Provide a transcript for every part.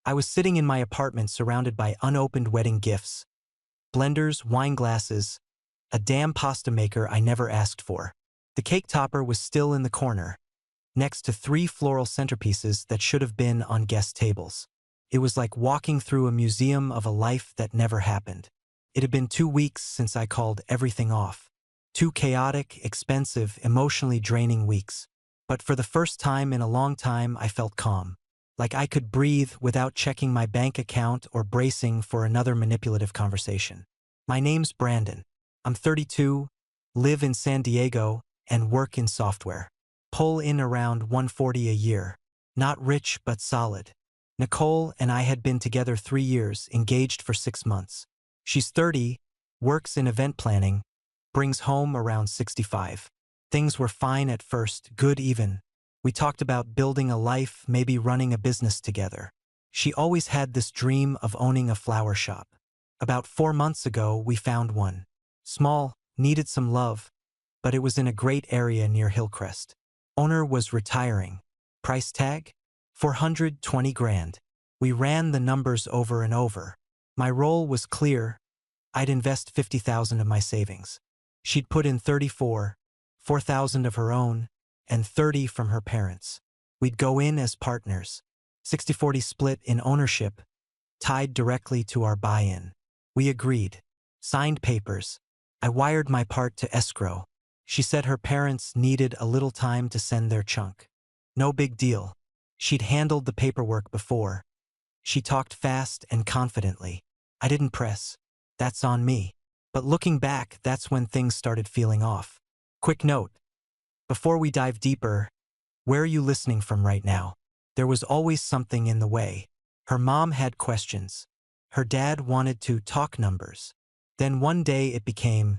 I was sitting in my apartment surrounded by unopened wedding gifts, blenders, wine glasses, a damn pasta maker I never asked for. The cake topper was still in the corner, next to 3 floral centerpieces that should have been on guest tables. It was like walking through a museum of a life that never happened. It had been 2 weeks since I called everything off. 2 chaotic, expensive, emotionally draining weeks. But for the first time in a long time, I felt calm. Like I could breathe without checking my bank account or bracing for another manipulative conversation. My name's Brandon. I'm 32, live in San Diego, and work in software. Pull in around $140 a year. Not rich, but solid. Nicole and I had been together 3 years, engaged for 6 months. She's 30, works in event planning, brings home around 65. Things were fine at first, good even. We talked about building a life, maybe running a business together. She always had this dream of owning a flower shop. About 4 months ago, we found one. Small, needed some love, but it was in a great area near Hillcrest. Owner was retiring. Price tag? 420 grand. We ran the numbers over and over. My role was clear. I'd invest 50,000 of my savings. She'd put in 4,000 of her own, and 30 from her parents. We'd go in as partners. 60-40 split in ownership, tied directly to our buy-in. We agreed. Signed papers. I wired my part to escrow. She said her parents needed a little time to send their chunk. No big deal. She'd handled the paperwork before. She talked fast and confidently. I didn't press. That's on me. But looking back, that's when things started feeling off. Quick note. Before we dive deeper, where are you listening from right now? There was always something in the way. Her mom had questions. Her dad wanted to talk numbers. Then one day it became,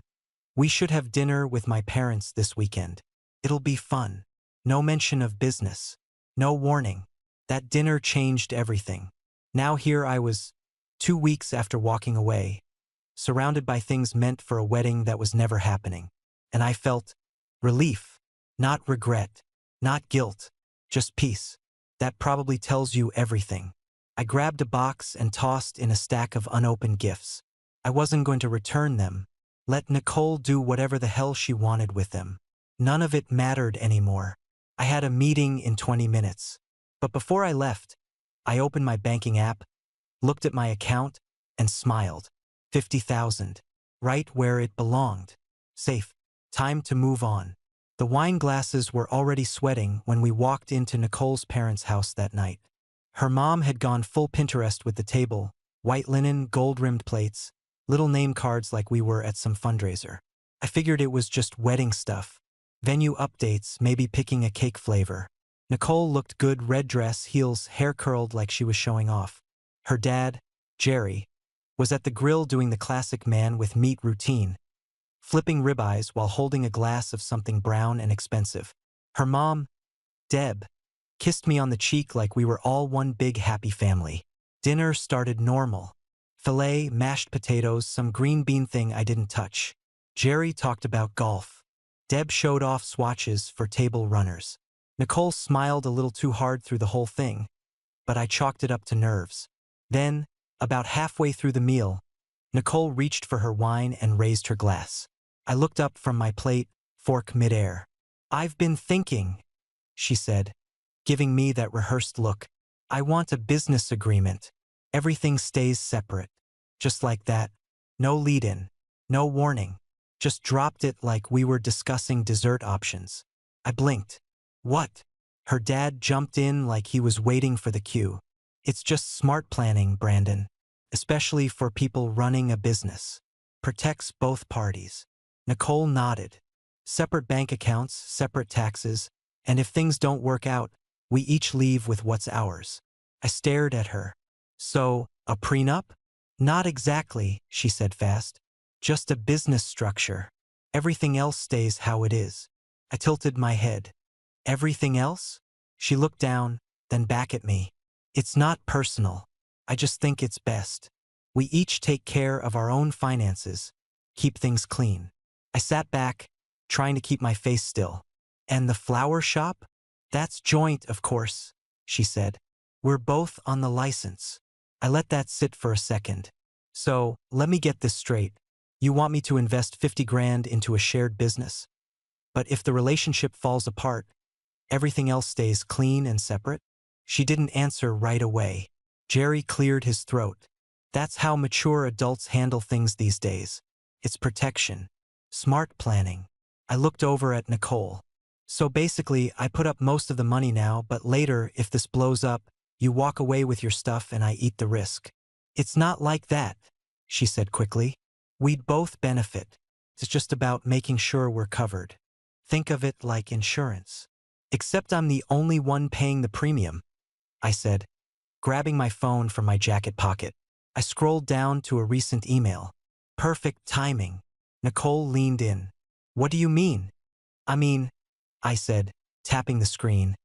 we should have dinner with my parents this weekend. It'll be fun. No mention of business. No warning. That dinner changed everything. Now here I was, 2 weeks after walking away, surrounded by things meant for a wedding that was never happening. And I felt relief. Not regret, not guilt, just peace. That probably tells you everything. I grabbed a box and tossed in a stack of unopened gifts. I wasn't going to return them. Let Nicole do whatever the hell she wanted with them. None of it mattered anymore. I had a meeting in 20 minutes. But before I left, I opened my banking app, looked at my account, and smiled. 50,000. Right where it belonged. Safe. Time to move on. The wine glasses were already sweating when we walked into Nicole's parents' house that night. Her mom had gone full Pinterest with the table, white linen, gold-rimmed plates, little name cards like we were at some fundraiser. I figured it was just wedding stuff. Venue updates, maybe picking a cake flavor. Nicole looked good, red dress, heels, hair curled like she was showing off. Her dad, Jerry, was at the grill doing the classic man with meat routine, flipping ribeyes while holding a glass of something brown and expensive. Her mom, Deb, kissed me on the cheek like we were all one big happy family. Dinner started normal. Filet, mashed potatoes, some green bean thing I didn't touch. Jerry talked about golf. Deb showed off swatches for table runners. Nicole smiled a little too hard through the whole thing, but I chalked it up to nerves. Then, about halfway through the meal, Nicole reached for her wine and raised her glass. I looked up from my plate, fork midair. I've been thinking, she said, giving me that rehearsed look. I want a business agreement. Everything stays separate. Just like that. No lead-in. No warning. Just dropped it like we were discussing dessert options. I blinked. What? Her dad jumped in like he was waiting for the cue. It's just smart planning, Brandon. Especially for people running a business. Protects both parties. Nicole nodded. Separate bank accounts, separate taxes, and if things don't work out, we each leave with what's ours. I stared at her. So, a prenup? Not exactly, she said fast. Just a business structure. Everything else stays how it is. I tilted my head. Everything else? She looked down, then back at me. It's not personal. I just think it's best. We each take care of our own finances. Keep things clean. I sat back, trying to keep my face still. And the flower shop? That's joint, of course, she said. We're both on the license. I let that sit for a second. So, let me get this straight. You want me to invest 50 grand into a shared business? But if the relationship falls apart, everything else stays clean and separate? She didn't answer right away. Jerry cleared his throat. That's how mature adults handle things these days. It's protection. Smart planning. I looked over at Nicole. So basically, I put up most of the money now, but later, if this blows up, you walk away with your stuff and I eat the risk. It's not like that, she said quickly. We'd both benefit. It's just about making sure we're covered. Think of it like insurance. Except I'm the only one paying the premium, I said, grabbing my phone from my jacket pocket. I scrolled down to a recent email. Perfect timing. Nicole leaned in. What do you mean? I said, tapping the screen.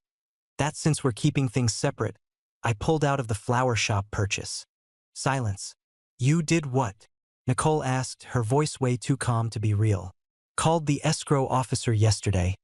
That since we're keeping things separate, I pulled out of the flower shop purchase. Silence. You did what? Nicole asked, her voice way too calm to be real. Called the escrow officer yesterday,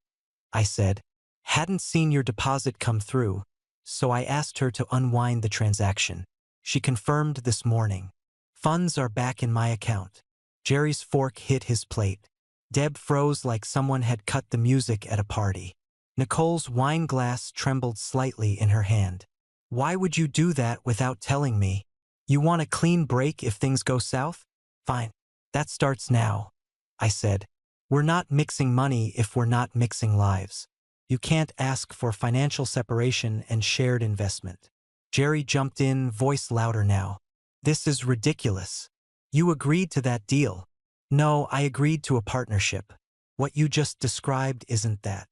I said. Hadn't seen your deposit come through, so I asked her to unwind the transaction. She confirmed this morning. Funds are back in my account. Jerry's fork hit his plate. Deb froze like someone had cut the music at a party. Nicole's wine glass trembled slightly in her hand. Why would you do that without telling me? You want a clean break if things go south? Fine. That starts now, I said. We're not mixing money if we're not mixing lives. You can't ask for financial separation and shared investment. Jerry jumped in, voice louder now. This is ridiculous. You agreed to that deal. No, I agreed to a partnership. What you just described isn't that.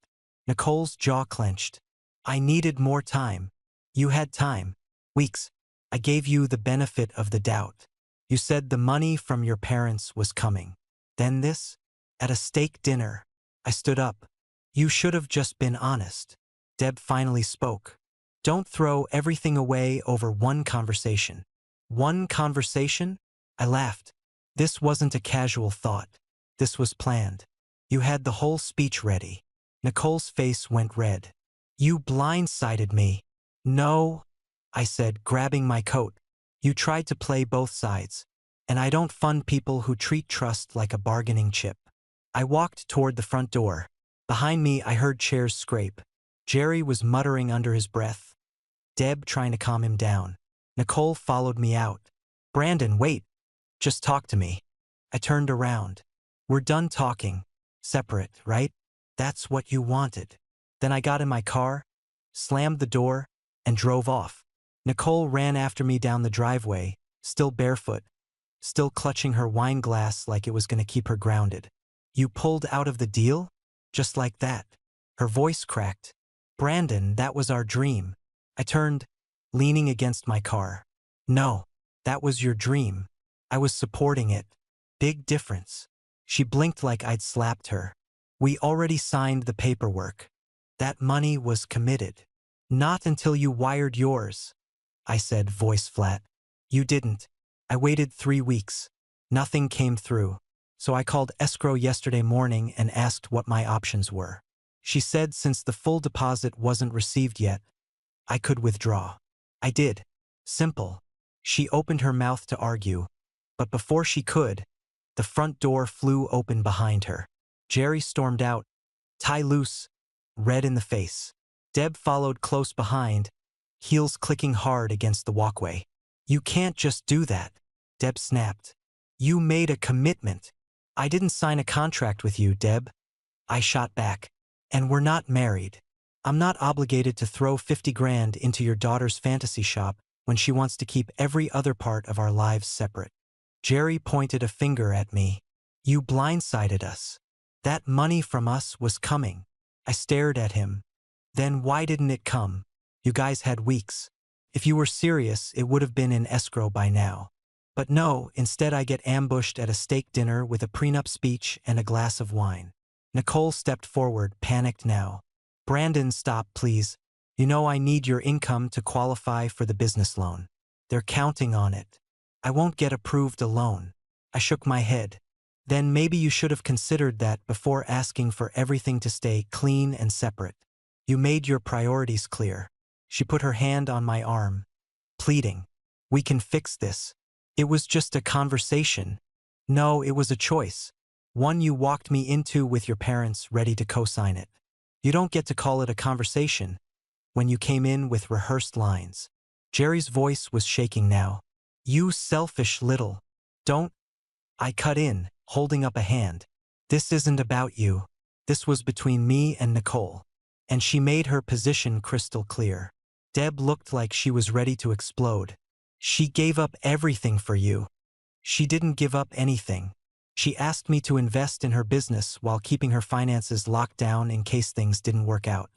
Nicole's jaw clenched. I needed more time. You had time. Weeks. I gave you the benefit of the doubt. You said the money from your parents was coming. Then this? At a steak dinner. I stood up. You should have just been honest. Deb finally spoke. Don't throw everything away over one conversation. One conversation? I laughed. This wasn't a casual thought. This was planned. You had the whole speech ready. Nicole's face went red. You blindsided me. No, I said, grabbing my coat. You tried to play both sides. And I don't fund people who treat trust like a bargaining chip. I walked toward the front door. Behind me, I heard chairs scrape. Jerry was muttering under his breath. Deb trying to calm him down. Nicole followed me out. Brandon, wait. Just talk to me. I turned around. We're done talking. Separate, right? That's what you wanted. Then I got in my car, slammed the door, and drove off. Nicole ran after me down the driveway, still barefoot, still clutching her wine glass like it was going to keep her grounded. You pulled out of the deal? Just like that. Her voice cracked. Brandon, that was our dream. I turned, leaning against my car. No, that was your dream. I was supporting it. Big difference. She blinked like I'd slapped her. We already signed the paperwork. That money was committed. Not until you wired yours, I said, voice flat. You didn't. I waited 3 weeks. Nothing came through. So I called escrow yesterday morning and asked what my options were. She said since the full deposit wasn't received yet, I could withdraw. I did. Simple. She opened her mouth to argue, but before she could, the front door flew open behind her. Jerry stormed out, tie loose, red in the face. Deb followed close behind, heels clicking hard against the walkway. You can't just do that, Deb snapped. You made a commitment. I didn't sign a contract with you, Deb. I shot back. And we're not married. I'm not obligated to throw 50 grand into your daughter's fantasy shop when she wants to keep every other part of our lives separate. Jerry pointed a finger at me. You blindsided us. That money from us was coming. I stared at him. Then why didn't it come? You guys had weeks. If you were serious, it would have been in escrow by now. But no, instead I get ambushed at a steak dinner with a prenup speech and a glass of wine. Nicole stepped forward, panicked now. Brandon, stop, please. You know I need your income to qualify for the business loan. They're counting on it. I won't get approved alone. I shook my head. Then maybe you should have considered that before asking for everything to stay clean and separate. You made your priorities clear. She put her hand on my arm, pleading. We can fix this. It was just a conversation. No, it was a choice. One you walked me into with your parents ready to co-sign it. You don't get to call it a conversation when you came in with rehearsed lines. Jerry's voice was shaking now. You selfish little. Don't. I cut in, holding up a hand. This isn't about you. This was between me and Nicole. And she made her position crystal clear. Deb looked like she was ready to explode. She gave up everything for you. She didn't give up anything. She asked me to invest in her business while keeping her finances locked down in case things didn't work out.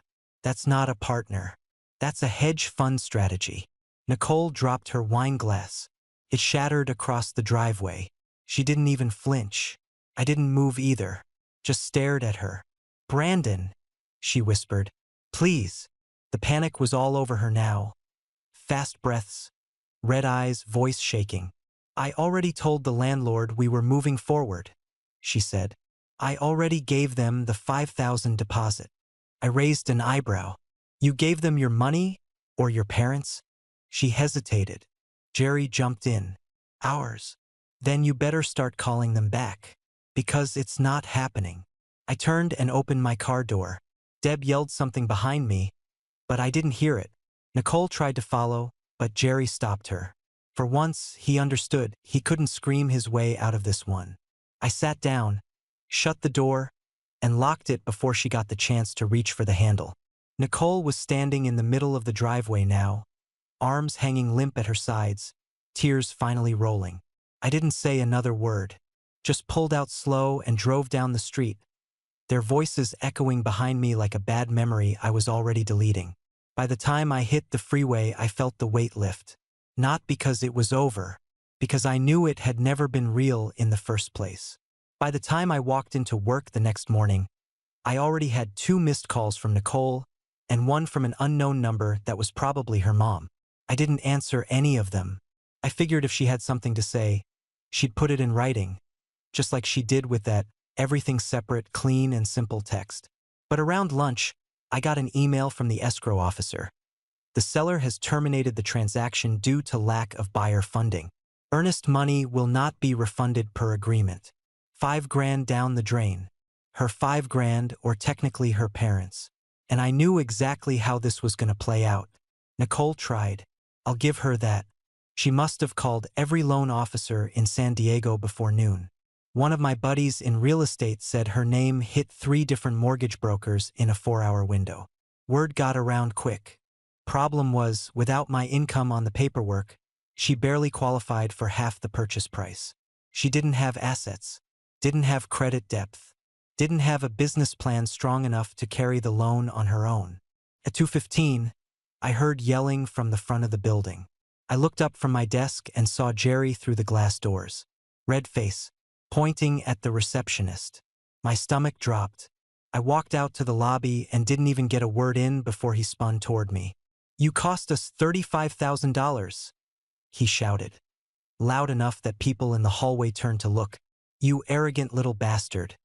That's not a partner. That's a hedge fund strategy. Nicole dropped her wine glass. It shattered across the driveway. She didn't even flinch. I didn't move either. Just stared at her. Brandon, she whispered. Please. The panic was all over her now. Fast breaths, red eyes, voice shaking. I already told the landlord we were moving forward, she said. I already gave them the $5,000 deposit. I raised an eyebrow. You gave them your money? Or your parents? She hesitated. Jerry jumped in. Ours. Then you better start calling them back. Because it's not happening. I turned and opened my car door. Deb yelled something behind me, but I didn't hear it. Nicole tried to follow, but Jerry stopped her. For once, he understood he couldn't scream his way out of this one. I sat down, shut the door, and locked it before she got the chance to reach for the handle. Nicole was standing in the middle of the driveway now, arms hanging limp at her sides, tears finally rolling. I didn't say another word, just pulled out slow and drove down the street, their voices echoing behind me like a bad memory I was already deleting. By the time I hit the freeway, I felt the weight lift. Not because it was over, because I knew it had never been real in the first place. By the time I walked into work the next morning, I already had 2 missed calls from Nicole and one from an unknown number that was probably her mom. I didn't answer any of them. I figured if she had something to say, she'd put it in writing, just like she did with that everything separate, clean and simple text. But around lunch, I got an email from the escrow officer. The seller has terminated the transaction due to lack of buyer funding. Earnest money will not be refunded per agreement. $5,000 down the drain. Her $5,000, or technically her parents. And I knew exactly how this was going to play out. Nicole tried. I'll give her that. She must have called every loan officer in San Diego before noon. One of my buddies in real estate said her name hit 3 different mortgage brokers in a 4-hour window. Word got around quick. Problem was, without my income on the paperwork, she barely qualified for half the purchase price. She didn't have assets, didn't have credit depth, didn't have a business plan strong enough to carry the loan on her own. At 2:15, I heard yelling from the front of the building. I looked up from my desk and saw Jerry through the glass doors. Red face, pointing at the receptionist. My stomach dropped. I walked out to the lobby and didn't even get a word in before he spun toward me. You cost us $35,000, he shouted, loud enough that people in the hallway turned to look. You arrogant little bastard.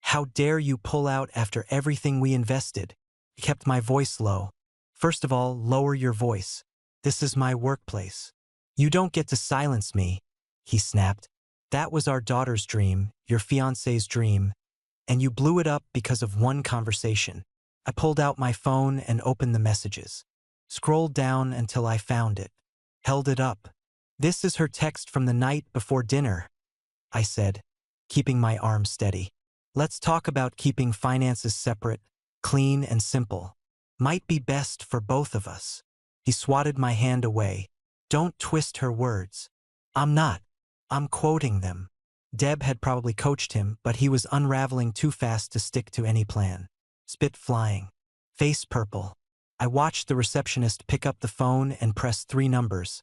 How dare you pull out after everything we invested? He kept my voice low. First of all, lower your voice. This is my workplace. You don't get to silence me, he snapped. That was our daughter's dream, your fiancé's dream, and you blew it up because of one conversation. I pulled out my phone and opened the messages. Scrolled down until I found it. Held it up. This is her text from the night before dinner, I said, keeping my arm steady. Let's talk about keeping finances separate, clean and simple. Might be best for both of us. He swatted my hand away. Don't twist her words. I'm not. I'm quoting them. Deb had probably coached him, but he was unraveling too fast to stick to any plan. Spit flying. Face purple. I watched the receptionist pick up the phone and press 3 numbers,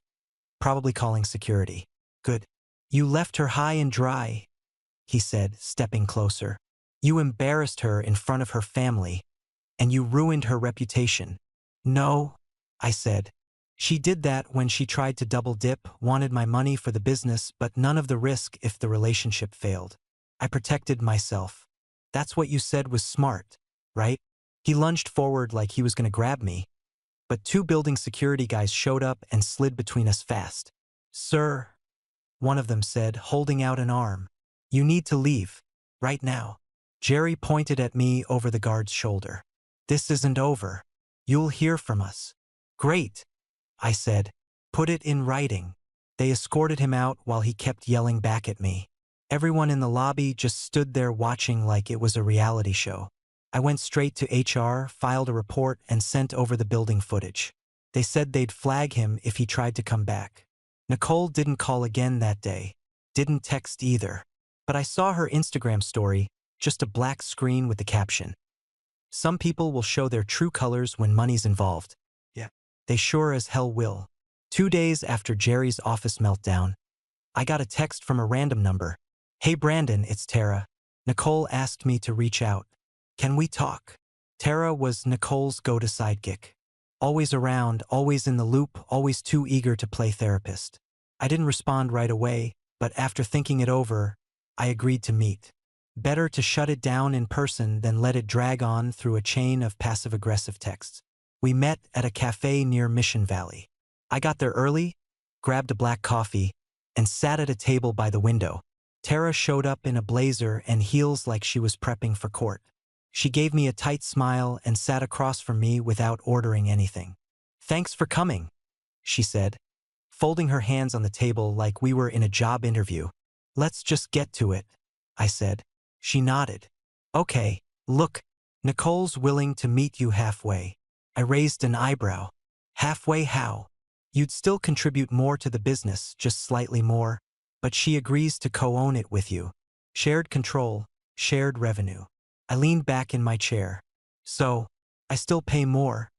probably calling security. Good. You left her high and dry, he said, stepping closer. You embarrassed her in front of her family, and you ruined her reputation. No, I said. She did that when she tried to double dip, wanted my money for the business, but none of the risk if the relationship failed. I protected myself. That's what you said was smart, right? He lunged forward like he was going to grab me, but 2 building security guys showed up and slid between us fast. "Sir," one of them said, holding out an arm. "You need to leave. Right now." Jerry pointed at me over the guard's shoulder. "This isn't over. You'll hear from us." "Great," I said. "Put it in writing." They escorted him out while he kept yelling back at me. Everyone in the lobby just stood there watching like it was a reality show. I went straight to HR, filed a report, and sent over the building footage. They said they'd flag him if he tried to come back. Nicole didn't call again that day. Didn't text either. But I saw her Instagram story, just a black screen with the caption, "Some people will show their true colors when money's involved." Yeah. They sure as hell will. 2 days after Jerry's office meltdown, I got a text from a random number. "Hey Brandon, it's Tara. Nicole asked me to reach out. Can we talk?" Tara was Nicole's go-to sidekick. Always around, always in the loop, always too eager to play therapist. I didn't respond right away, but after thinking it over, I agreed to meet. Better to shut it down in person than let it drag on through a chain of passive-aggressive texts. We met at a cafe near Mission Valley. I got there early, grabbed a black coffee, and sat at a table by the window. Tara showed up in a blazer and heels like she was prepping for court. She gave me a tight smile and sat across from me without ordering anything. "Thanks for coming," she said, folding her hands on the table like we were in a job interview. "Let's just get to it," I said. She nodded. "Okay, look, Nicole's willing to meet you halfway." I raised an eyebrow. "Halfway how?" "You'd still contribute more to the business, just slightly more, but she agrees to co-own it with you. Shared control, shared revenue." I leaned back in my chair. "So, I still pay more,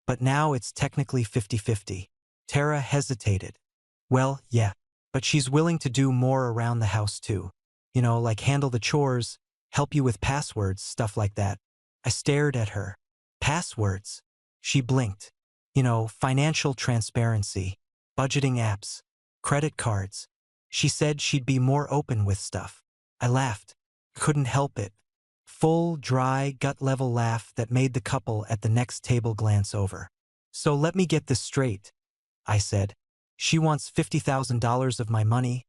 but now it's technically 50-50. Tara hesitated. "Well, yeah, but she's willing to do more around the house too. You know, like handle the chores, help you with passwords, stuff like that." I stared at her. "Passwords?" She blinked. "You know, financial transparency, budgeting apps, credit cards." She said she'd be more open with stuff. I laughed. Couldn't help it. Full, dry, gut-level laugh that made the couple at the next table glance over. "So let me get this straight," I said. "She wants $50,000 of my money,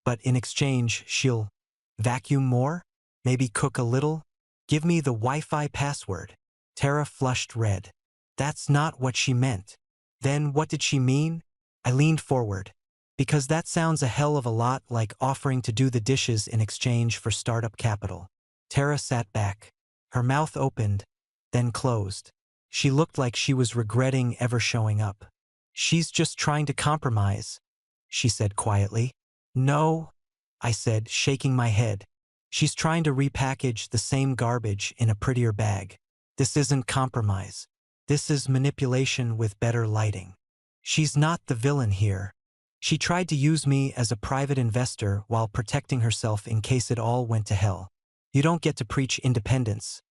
but in exchange she'll vacuum more? Maybe cook a little? Give me the Wi-Fi password." Tara flushed red. "That's not what she meant." "Then what did she mean?" I leaned forward. "Because that sounds a hell of a lot like offering to do the dishes in exchange for startup capital." Tara sat back. Her mouth opened, then closed. She looked like she was regretting ever showing up. "She's just trying to compromise," she said quietly. "No," I said, shaking my head. "She's trying to repackage the same garbage in a prettier bag. This isn't compromise. This is manipulation with better lighting. She's not the villain here. She tried to use me as a private investor while protecting herself in case it all went to hell. You don't get to preach independence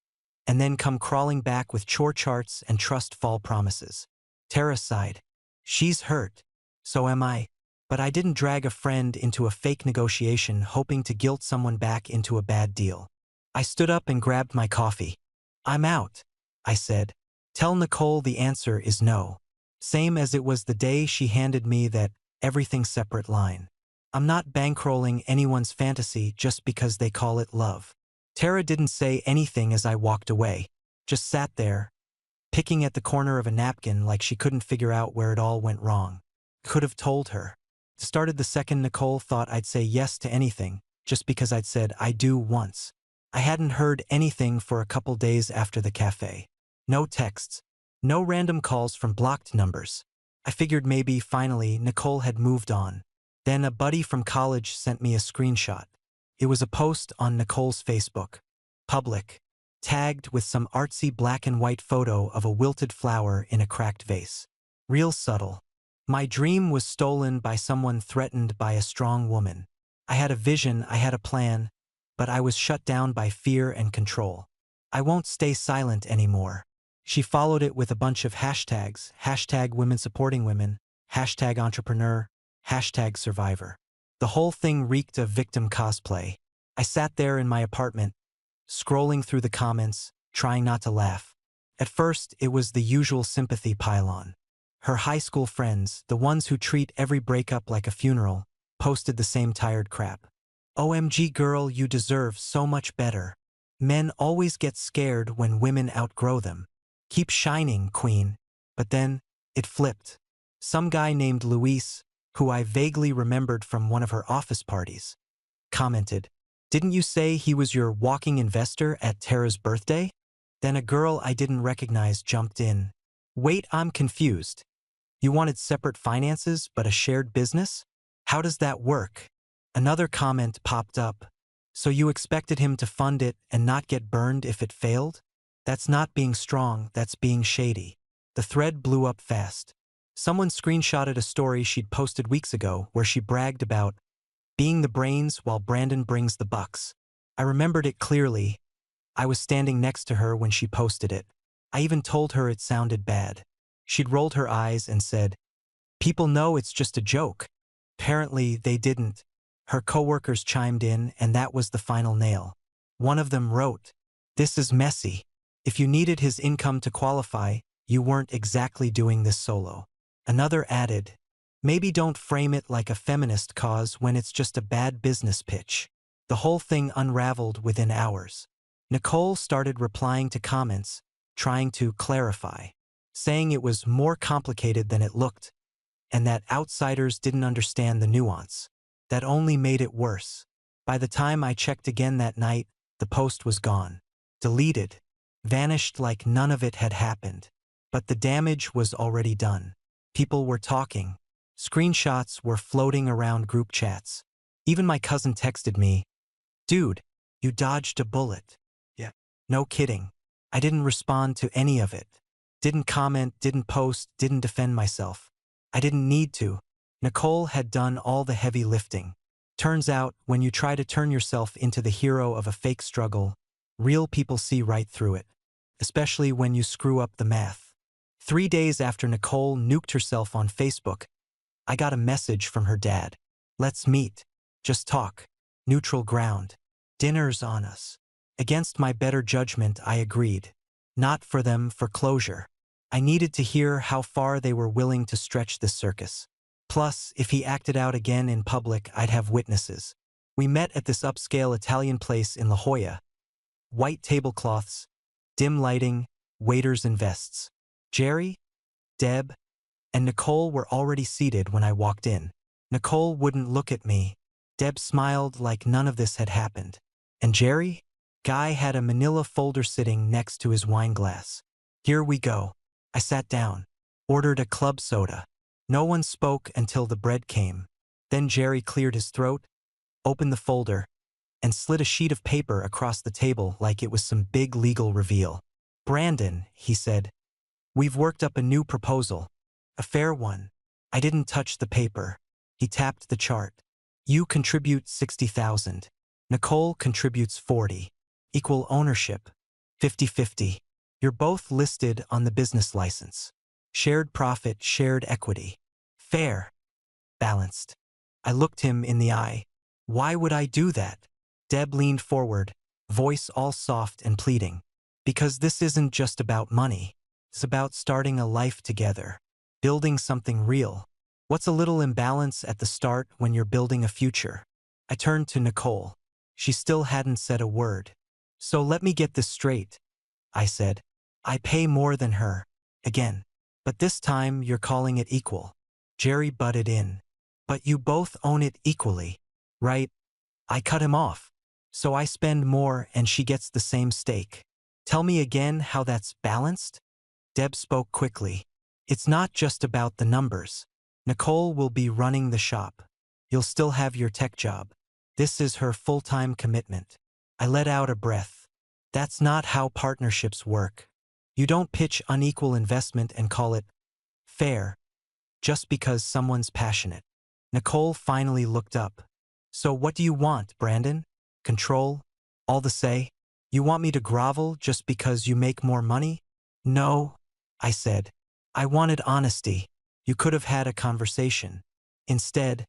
and then come crawling back with chore charts and trust fall promises." Tara sighed. "She's hurt. So am I. But I didn't drag a friend into a fake negotiation hoping to guilt someone back into a bad deal." I stood up and grabbed my coffee. "I'm out," I said. "Tell Nicole the answer is no." Same as it was the day she handed me that everything separate line. I'm not bankrolling anyone's fantasy just because they call it love. Tara didn't say anything as I walked away, just sat there, picking at the corner of a napkin like she couldn't figure out where it all went wrong. Could have told her. Started the second Nicole thought I'd say yes to anything, just because I'd said I do once. I hadn't heard anything for a couple days after the cafe. No texts. No random calls from blocked numbers. I figured maybe, finally, Nicole had moved on. Then a buddy from college sent me a screenshot. It was a post on Nicole's Facebook. Public. Tagged with some artsy black and white photo of a wilted flower in a cracked vase. Real subtle. My dream was stolen by someone threatened by a strong woman. I had a vision, I had a plan, but I was shut down by fear and control. I won't stay silent anymore. She followed it with a bunch of hashtags, hashtag women supporting women, hashtag entrepreneur, hashtag survivor. The whole thing reeked of victim cosplay. I sat there in my apartment, scrolling through the comments, trying not to laugh. At first, it was the usual sympathy pile-on. Her high school friends, the ones who treat every breakup like a funeral, posted the same tired crap. OMG girl, you deserve so much better. Men always get scared when women outgrow them. Keep shining, queen. But then, it flipped. Some guy named Luis, who I vaguely remembered from one of her office parties, commented, "Didn't you say he was your walking investor at Tara's birthday?" Then a girl I didn't recognize jumped in. "Wait, I'm confused. You wanted separate finances but a shared business? How does that work?" Another comment popped up. "So you expected him to fund it and not get burned if it failed? That's not being strong, that's being shady." The thread blew up fast. Someone screenshotted a story she'd posted weeks ago where she bragged about being the brains while Brandon brings the bucks. I remembered it clearly. I was standing next to her when she posted it. I even told her it sounded bad. She'd rolled her eyes and said, "People know it's just a joke." Apparently, they didn't. Her coworkers chimed in, and that was the final nail. One of them wrote, "This is messy. If you needed his income to qualify, you weren't exactly doing this solo." Another added, "Maybe don't frame it like a feminist cause when it's just a bad business pitch." The whole thing unraveled within hours. Nicole started replying to comments, trying to clarify, saying it was more complicated than it looked, and that outsiders didn't understand the nuance. That only made it worse. By the time I checked again that night, the post was gone. Deleted. Vanished like none of it had happened. But the damage was already done. People were talking. Screenshots were floating around group chats. Even my cousin texted me, "Dude, you dodged a bullet." Yeah. No kidding. I didn't respond to any of it. Didn't comment, didn't post, didn't defend myself. I didn't need to. Nicole had done all the heavy lifting. Turns out, when you try to turn yourself into the hero of a fake struggle, real people see right through it. Especially when you screw up the math. 3 days after Nicole nuked herself on Facebook, I got a message from her dad. "Let's meet. Just talk. Neutral ground. Dinner's on us." Against my better judgment, I agreed. Not for them, for closure. I needed to hear how far they were willing to stretch this circus. Plus, if he acted out again in public, I'd have witnesses. We met at this upscale Italian place in La Jolla. White tablecloths, dim lighting, waiters in vests. Jerry, Deb, and Nicole were already seated when I walked in. Nicole wouldn't look at me. Deb smiled like none of this had happened. And Jerry? Guy had a manila folder sitting next to his wine glass. "Here we go." I sat down, ordered a club soda. No one spoke until the bread came. Then Jerry cleared his throat, opened the folder, and slid a sheet of paper across the table like it was some big legal reveal. "Brandon," he said, "we've worked up a new proposal. A fair one." I didn't touch the paper. He tapped the chart. "You contribute 60,000. Nicole contributes 40. Equal ownership. 50-50. You're both listed on the business license. Shared profit, shared equity. Fair. Balanced." I looked him in the eye. "Why would I do that?" Deb leaned forward, voice all soft and pleading. "Because this isn't just about money. It's about starting a life together. Building something real. What's a little imbalance at the start when you're building a future?" I turned to Nicole. She still hadn't said a word. "So let me get this straight," I said. "I pay more than her. Again. But this time you're calling it equal." Jerry butted in. "But you both own it equally, right?" I cut him off. "So I spend more and she gets the same stake. Tell me again how that's balanced?" Deb spoke quickly. "It's not just about the numbers. Nicole will be running the shop. You'll still have your tech job. This is her full-time commitment." I let out a breath. That's not how partnerships work. You don't pitch unequal investment and call it fair just because someone's passionate. Nicole finally looked up. "So what do you want, Brandon? Control? All the say? You want me to grovel just because you make more money?" "No," I said. "I wanted honesty. You could have had a conversation. Instead,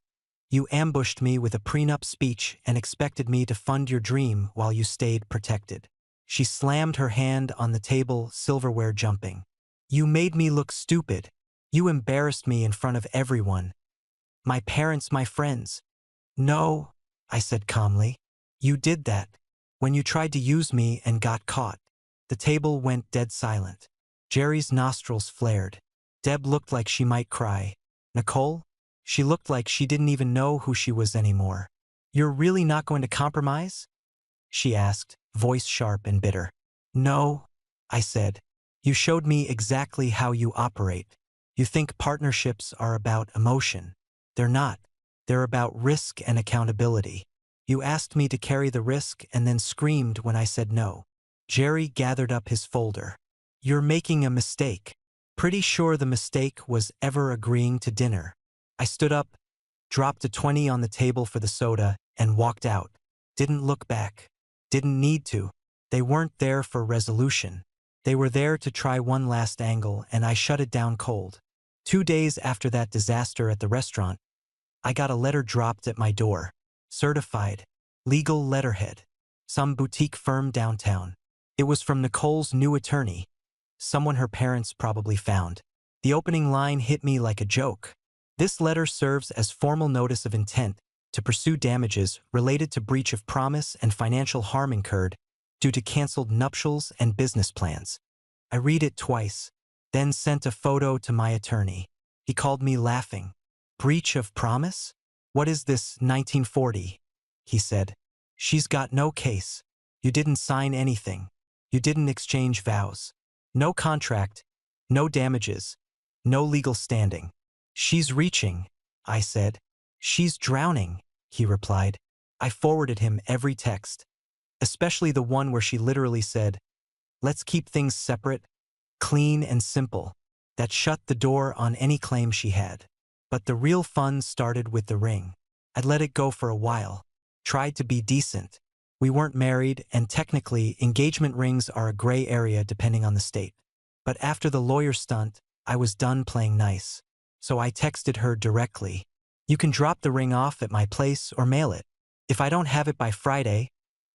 you ambushed me with a prenup speech and expected me to fund your dream while you stayed protected." She slammed her hand on the table, silverware jumping. "You made me look stupid. You embarrassed me in front of everyone. My parents, my friends. No, I said calmly. You did that. When you tried to use me and got caught. The table went dead silent. Jerry's nostrils flared. Deb looked like she might cry. Nicole? She looked like she didn't even know who she was anymore. You're really not going to compromise? She asked, voice sharp and bitter. No, I said. You showed me exactly how you operate. You think partnerships are about emotion. They're not. They're about risk and accountability. You asked me to carry the risk and then screamed when I said no. Jerry gathered up his folder. You're making a mistake. Pretty sure the mistake was ever agreeing to dinner. I stood up, dropped a 20 on the table for the soda, and walked out. Didn't look back. Didn't need to. They weren't there for resolution. They were there to try one last angle, and I shut it down cold. 2 days after that disaster at the restaurant, I got a letter dropped at my door. Certified. Legal letterhead. Some boutique firm downtown. It was from Nicole's new attorney. Someone her parents probably found. The opening line hit me like a joke. This letter serves as formal notice of intent to pursue damages related to breach of promise and financial harm incurred due to canceled nuptials and business plans. I read it twice, then sent a photo to my attorney. He called me laughing. Breach of promise? What is this, 1940? He said. She's got no case. You didn't sign anything. You didn't exchange vows. No contract, no damages, no legal standing. She's reaching, I said. She's drowning, he replied. I forwarded him every text, especially the one where she literally said, let's keep things separate, clean and simple. That shut the door on any claim she had. But the real fun started with the ring. I'd let it go for a while, tried to be decent. We weren't married, and technically, engagement rings are a gray area depending on the state. But after the lawyer stunt, I was done playing nice. So I texted her directly. You can drop the ring off at my place or mail it. If I don't have it by Friday,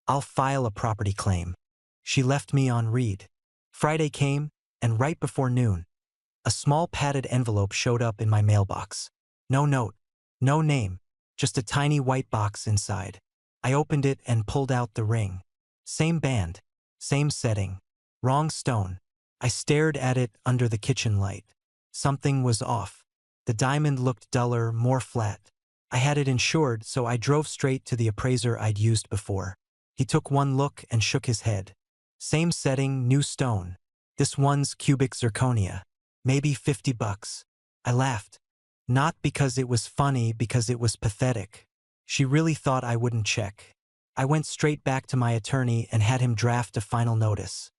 I'll file a property claim. She left me on read. Friday came, and right before noon, a small padded envelope showed up in my mailbox. No note, no name, just a tiny white box inside. I opened it and pulled out the ring. Same band, same setting, wrong stone. I stared at it under the kitchen light. Something was off. The diamond looked duller, more flat. I had it insured, so I drove straight to the appraiser I'd used before. He took one look and shook his head. Same setting, new stone. This one's cubic zirconia. Maybe $50. I laughed. Not because it was funny, because it was pathetic. She really thought I wouldn't check. I went straight back to my attorney and had him draft a final notice.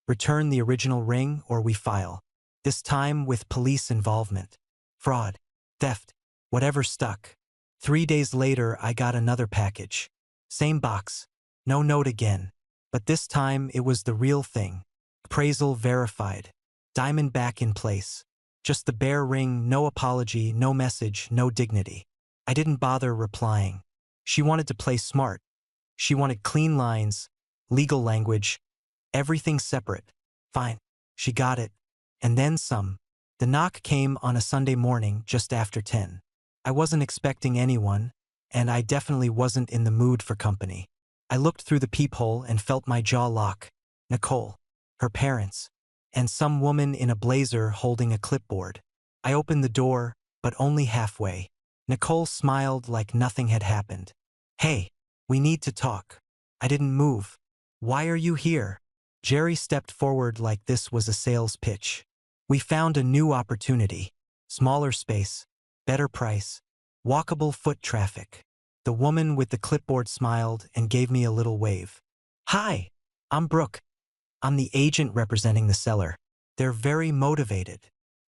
Return the original ring or we file. This time with police involvement. Fraud. Theft. Whatever stuck. 3 days later, I got another package. Same box. No note again. But this time, it was the real thing. Appraisal verified. Diamond back in place. Just the bare ring, no apology, no message, no dignity. I didn't bother replying. She wanted to play smart. She wanted clean lines, legal language, everything separate. Fine. She got it. And then some. The knock came on a Sunday morning just after 10. I wasn't expecting anyone, and I definitely wasn't in the mood for company. I looked through the peephole and felt my jaw lock. Nicole, her parents, and some woman in a blazer holding a clipboard. I opened the door, but only halfway. Nicole smiled like nothing had happened. Hey, we need to talk. I didn't move. Why are you here? Jerry stepped forward like this was a sales pitch. We found a new opportunity. Smaller space, better price, walkable foot traffic. The woman with the clipboard smiled and gave me a little wave. Hi, I'm Brooke. I'm the agent representing the seller. They're very motivated.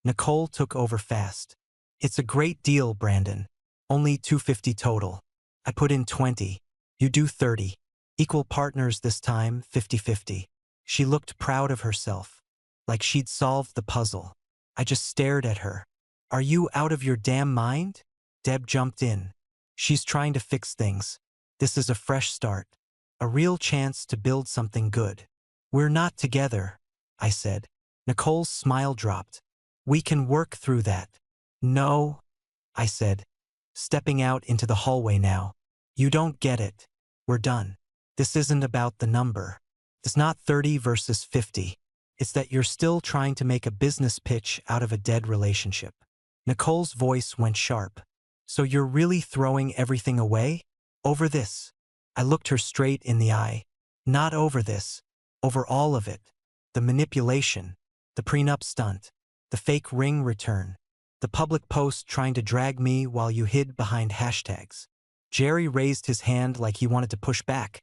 Nicole took over fast. It's a great deal, Brandon. Only $250 total. I put in 20. You do 30. Equal partners this time, 50-50. She looked proud of herself, like she'd solved the puzzle. I just stared at her. Are you out of your damn mind? Deb jumped in. She's trying to fix things. This is a fresh start. A real chance to build something good. We're not together, I said. Nicole's smile dropped. We can work through that. No, I said, stepping out into the hallway now. You don't get it. We're done. This isn't about the number. It's not 30 versus 50. It's that you're still trying to make a business pitch out of a dead relationship. Nicole's voice went sharp. So you're really throwing everything away? Over this? I looked her straight in the eye. Not over this. Over all of it. The manipulation. The prenup stunt. The fake ring return. The public post trying to drag me while you hid behind hashtags. Jerry raised his hand like he wanted to push back.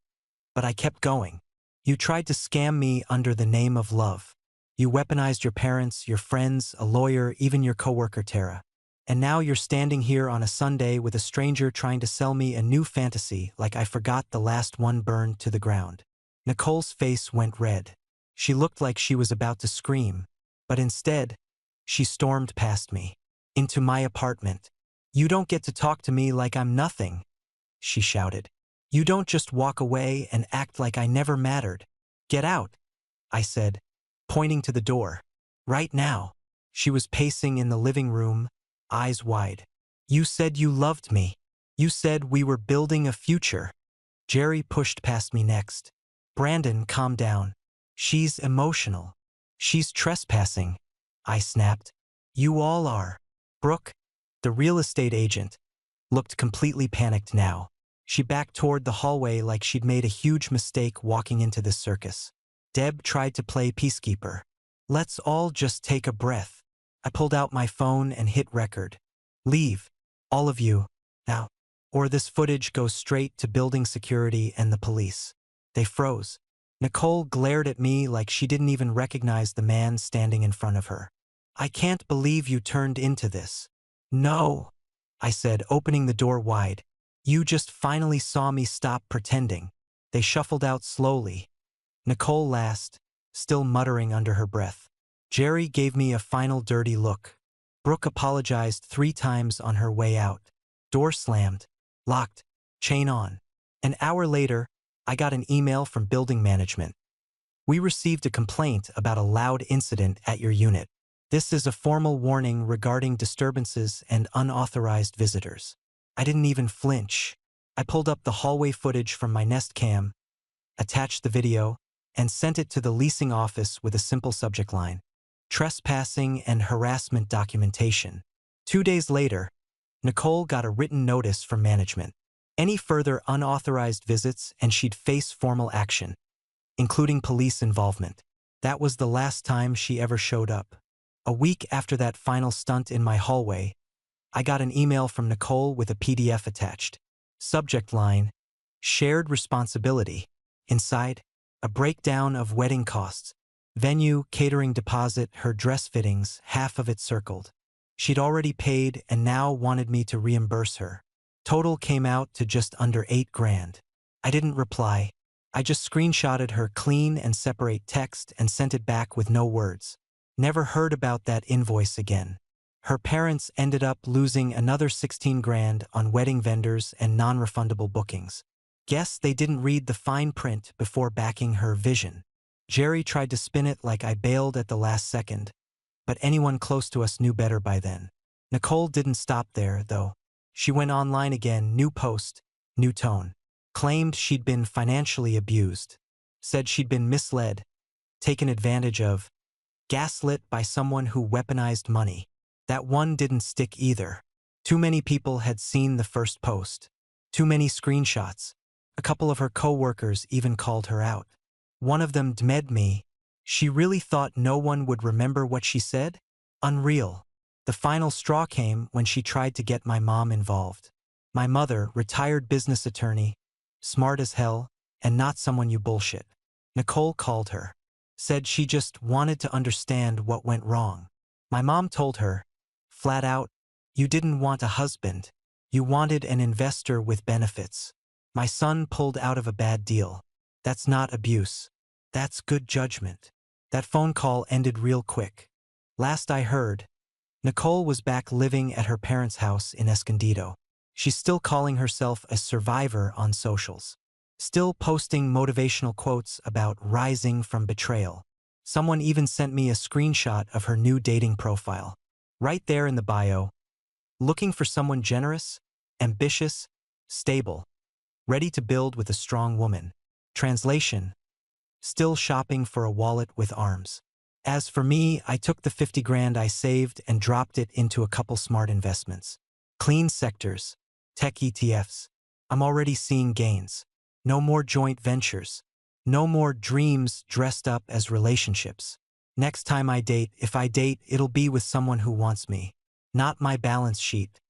But I kept going. You tried to scam me under the name of love. You weaponized your parents, your friends, a lawyer, even your coworker Tara. And now you're standing here on a Sunday with a stranger trying to sell me a new fantasy like I forgot the last one burned to the ground. Nicole's face went red. She looked like she was about to scream. But instead, she stormed past me. Into my apartment. You don't get to talk to me like I'm nothing, she shouted. You don't just walk away and act like I never mattered. Get out, I said, pointing to the door. Right now. She was pacing in the living room, eyes wide. You said you loved me. You said we were building a future. Jerry pushed past me next. Brandon, calm down. She's emotional. She's trespassing, I snapped. You all are. Brooke, the real estate agent, looked completely panicked now. She backed toward the hallway like she'd made a huge mistake walking into this circus. Deb tried to play peacekeeper. Let's all just take a breath. I pulled out my phone and hit record. Leave. All of you. Now. Or this footage goes straight to building security and the police. They froze. Nicole glared at me like she didn't even recognize the man standing in front of her. I can't believe you turned into this. No, I said, opening the door wide. You just finally saw me stop pretending. They shuffled out slowly. Nicole laughed, still muttering under her breath. Jerry gave me a final dirty look. Brooke apologized 3 times on her way out. Door slammed. Locked. Chain on. An hour later, I got an email from building management. We received a complaint about a loud incident at your unit. This is a formal warning regarding disturbances and unauthorized visitors. I didn't even flinch. I pulled up the hallway footage from my Nest Cam, attached the video, and sent it to the leasing office with a simple subject line: trespassing and harassment documentation. 2 days later, Nicole got a written notice from management. Any further unauthorized visits and she'd face formal action, including police involvement. That was the last time she ever showed up. A week after that final stunt in my hallway, I got an email from Nicole with a PDF attached. Subject line: shared responsibility. Inside, a breakdown of wedding costs. Venue, catering deposit, her dress fittings, half of it circled. She'd already paid and now wanted me to reimburse her. Total came out to just under $8,000. I didn't reply. I just screenshotted her clean and separate text and sent it back with no words. Never heard about that invoice again. Her parents ended up losing another $16,000 on wedding vendors and non-refundable bookings. Guess they didn't read the fine print before backing her vision. Jerry tried to spin it like I bailed at the last second, but anyone close to us knew better by then. Nicole didn't stop there, though. She went online again, new post, new tone. Claimed she'd been financially abused. Said she'd been misled, taken advantage of, gaslit by someone who weaponized money. That one didn't stick either. Too many people had seen the first post. Too many screenshots. A couple of her co-workers even called her out. One of them DM'd me. She really thought no one would remember what she said? Unreal. The final straw came when she tried to get my mom involved. My mother, retired business attorney, smart as hell, and not someone you bullshit. Nicole called her. Said she just wanted to understand what went wrong. My mom told her, flat out, you didn't want a husband. You wanted an investor with benefits. My son pulled out of a bad deal. That's not abuse. That's good judgment. That phone call ended real quick. Last I heard, Nicole was back living at her parents' house in Escondido. She's still calling herself a survivor on socials. Still posting motivational quotes about rising from betrayal. Someone even sent me a screenshot of her new dating profile. Right there in the bio, looking for someone generous, ambitious, stable, ready to build with a strong woman. Translation: still shopping for a wallet with arms. As for me, I took the 50 grand I saved and dropped it into a couple smart investments. Clean sectors, tech ETFs. I'm already seeing gains. No more joint ventures. No more dreams dressed up as relationships. Next time I date, if I date, it'll be with someone who wants me. Not my balance sheet.